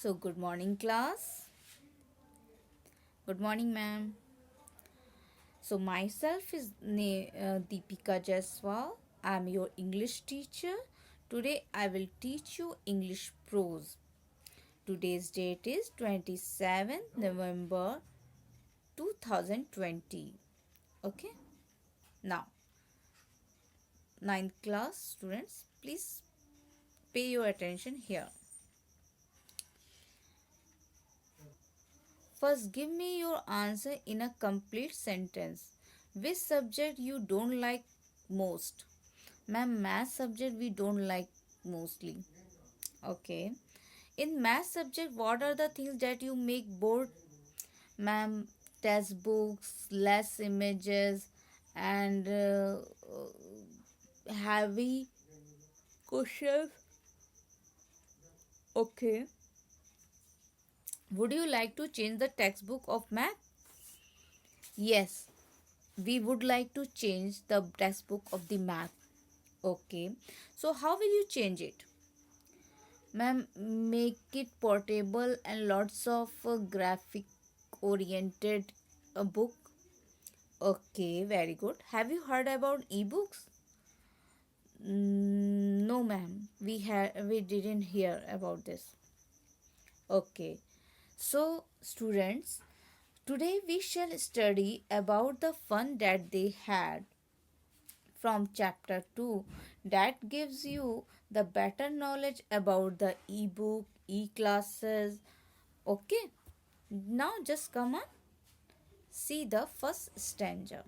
So, good morning, class. Good morning, ma'am. So, myself is Deepika Jaiswal. I'm your English teacher. Today, I will teach you English prose. Today's date is 27th November 2020. Okay, now, ninth class students, please pay your attention here. First, give me your answer in a complete sentence. Which subject you don't like most? Ma'am, math subject we don't like mostly. Okay. In math subject, what are the things that you make bored? Ma'am, test books, less images, and heavy questions. Okay. Would you like to change the textbook of math? Yes, we would like to change the textbook of the math. Okay. So how will you change it? Ma'am, make it portable and lots of graphic oriented book. Okay, very good. Have you heard about ebooks? No, ma'am. We didn't hear about this. Okay. So, students, today we shall study about the fun that they had from chapter 2 that gives you the better knowledge about the ebook, e-classes. Okay, now just come on, see the first stanza.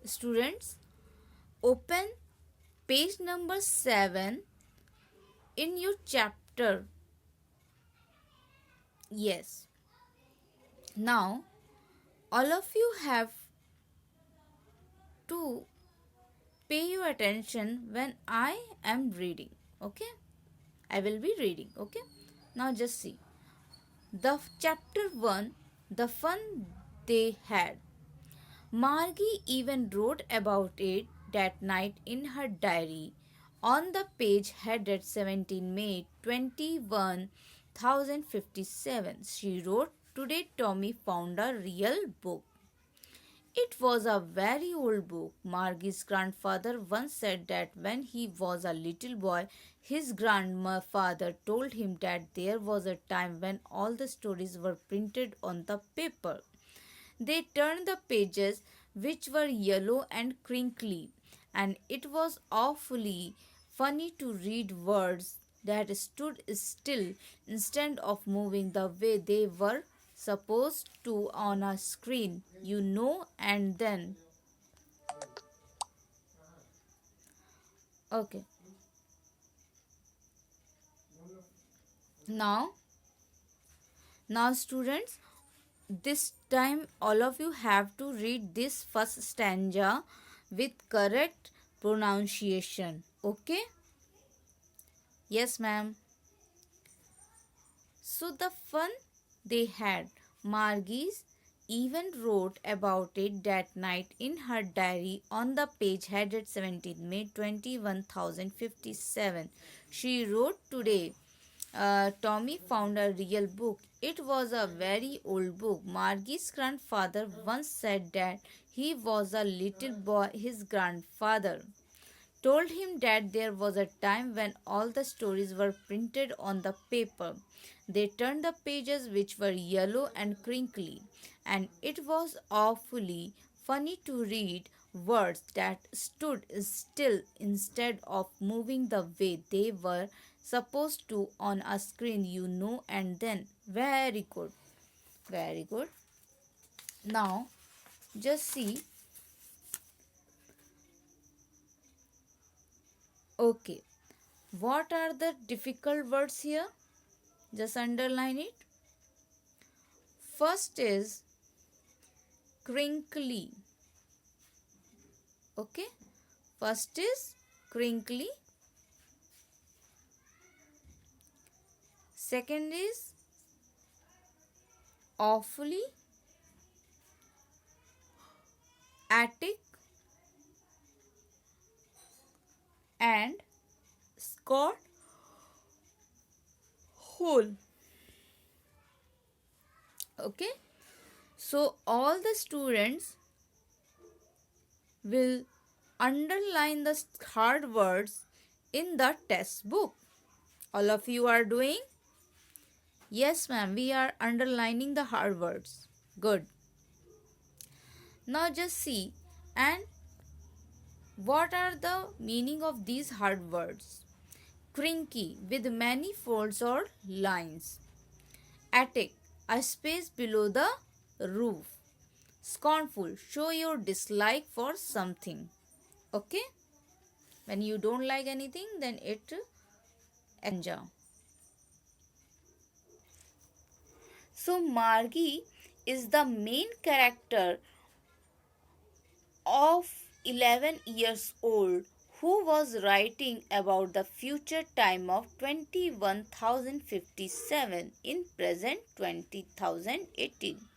Students, open page number 7 in your chapter. Yes, now all of you have to pay your attention when I am reading. Okay, I will be reading. Okay, now just see. The chapter 1, the fun they had. Margie even wrote about it that night in her diary. On the page headed 17 May 21,057, she wrote, "Today Tommy found a real book." It was a very old book. Margie's grandfather once said that when he was a little boy, his grandfather told him that there was a time when all the stories were printed on the paper. They turned the pages, which were yellow and crinkly, and it was awfully funny to read words that stood still instead of moving the way they were supposed to on a screen, and then. Okay, now, students, this time all of you have to read this first stanza with correct pronunciation. Okay? Yes, ma'am. So the fun they had. Margie's even wrote about it that night in her diary on the page headed 17 May 21,057. She wrote, "Today Tommy found a real book. It was a very old book. Margie's grandfather once said that he was a little boy. His grandfather told him that there was a time when all the stories were printed on the paper. They turned the pages, which were yellow and crinkly, and it was awfully funny to read words that stood still instead of moving the way they were supposed to on a screen, and then." Very good, very good. Now, just see. Okay, what are the difficult words here? Just underline it. First is crinkly. Okay. First is crinkly. Second is awfully, attic, and Scott hole. Okay, so all the students will underline the hard words in the test book. All of you are doing? Yes, ma'am, we are underlining the hard words. Good. Now just see and what are the meaning of these hard words? Crinky with many folds or lines. Attic, a space below the roof. Scornful, show your dislike for something. Okay? When you don't like anything, then it anja. So Margie is the main character of 11 years old who was writing about the future time of 21,057 in present 20,018.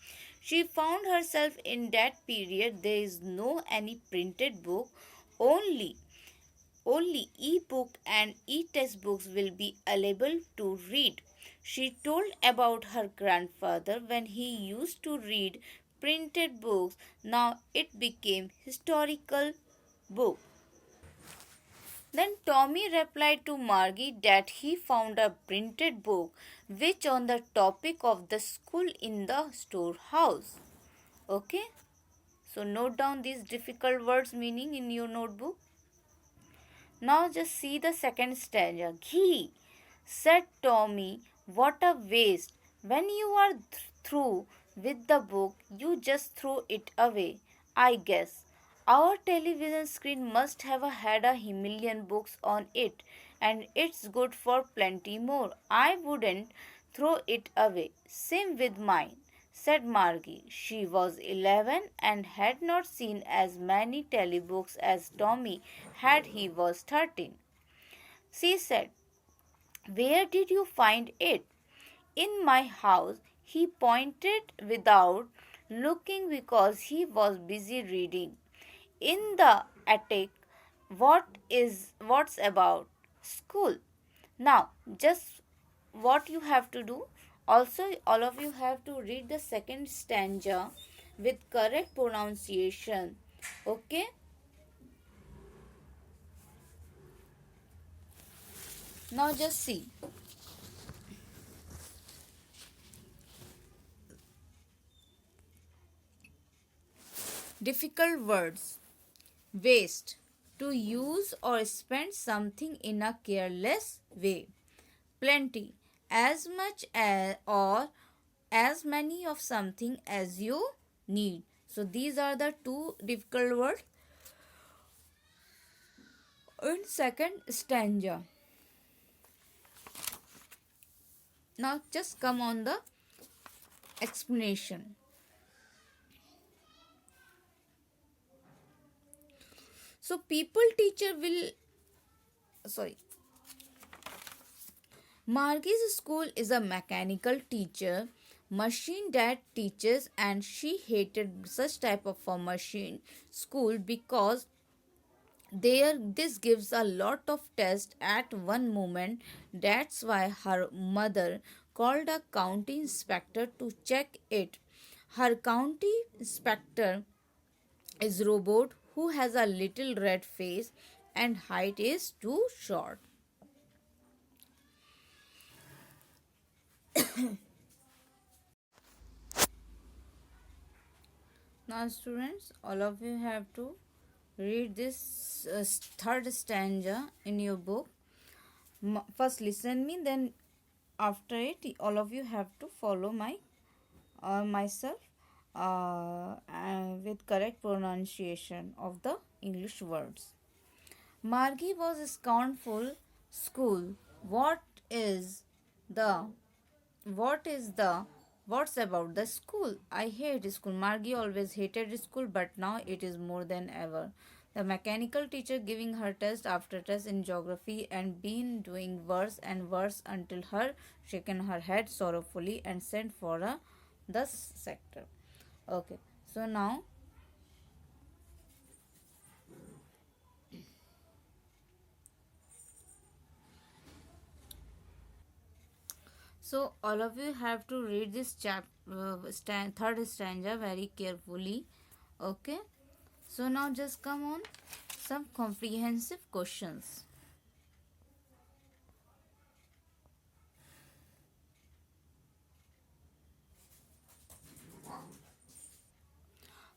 She found herself in that period. There is no any printed book, only e-book and e-textbooks will be available to read. She told about her grandfather when he used to read printed books. Now it became historical book. Then Tommy replied to Margie that he found a printed book which on the topic of the school in the storehouse. Okay? So note down these difficult words meaning in your notebook. Now just see the second stanza. Ghee, said Tommy, what a waste. When you are through with the book, you just throw it away. I guess. Our television screen must have had a million books on it, and it's good for plenty more. I wouldn't throw it away. Same with mine, said Margie. She was 11 and had not seen as many telebooks as Tommy had. He was 13. She said, where did you find it? In my house, he pointed without looking because he was busy reading. In the attic, what's about school? Now, just what you have to do, also all of you have to read the second stanza with correct pronunciation. Okay? Now just see. Difficult words. Waste. To use or spend something in a careless way. Plenty. As much as or as many of something as you need. So these are the two difficult words in second stanza. Now just come on the explanation. So people teacher will Margie's school is a mechanical teacher machine that teaches, and she hated such type of a machine school because this gives a lot of tests at one moment. That's why her mother called a county inspector to check it. Her county inspector is robot who has a little red face and height is too short. Now students, all of you have to read this third stanza in your book. First listen me, then after it all of you have to follow myself with correct pronunciation of the English words. Margie was scornful. School. What is the what's about the school? I hate school. Margie always hated school, but now it is more than ever. The mechanical teacher giving her test after test in geography and been doing worse and worse until her shaken her head sorrowfully and sent for the sector. Okay, so now So all of you have to read this third stanza very carefully. Okay, so now just come on some comprehensive questions.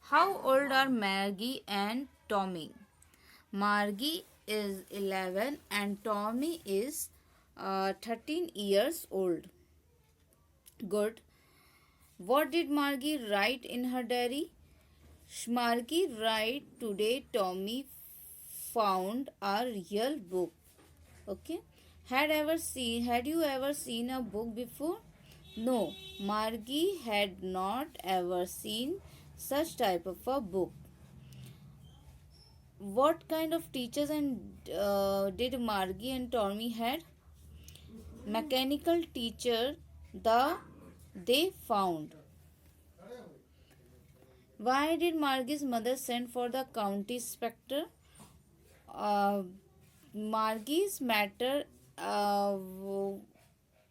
How old are Maggie and Tommy? Margie is 11 and Tommy is 13 years old. Good. What did Margie write in her diary? Margie write, today Tommy found a real book. Okay. Had you ever seen a book before? No, Margie had not ever seen such type of a book. What kind of teachers and did Margie and Tommy had? Mechanical teacher they found. Why did Margie's mother send for the county inspector? Uh, Margie's matter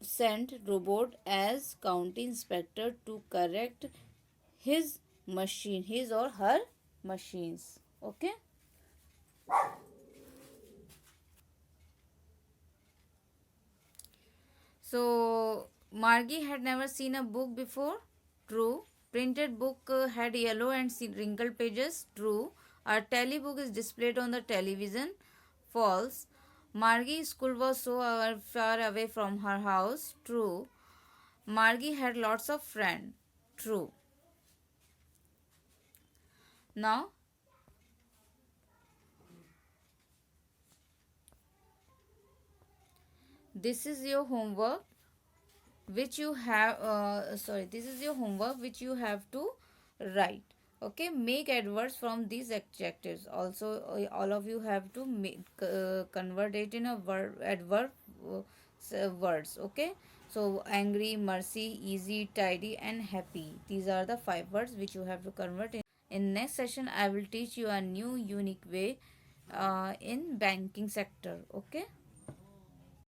sent robot as county inspector to correct his or her machines. Okay. So Margie had never seen a book before. True. Printed book had yellow and wrinkled pages. True. A telebook is displayed on the television. False. Margie's school was so far away from her house. True. Margie had lots of friends. True. Now, this is your homework which you have this is your homework which you have to write. Okay, make adverbs from these adjectives. Also all of you have to convert it in a adverb words. Okay, so angry, mercy, easy, tidy and happy, these are the 5 words which you have to convert. In next session I will teach you a new unique way in banking sector. Okay.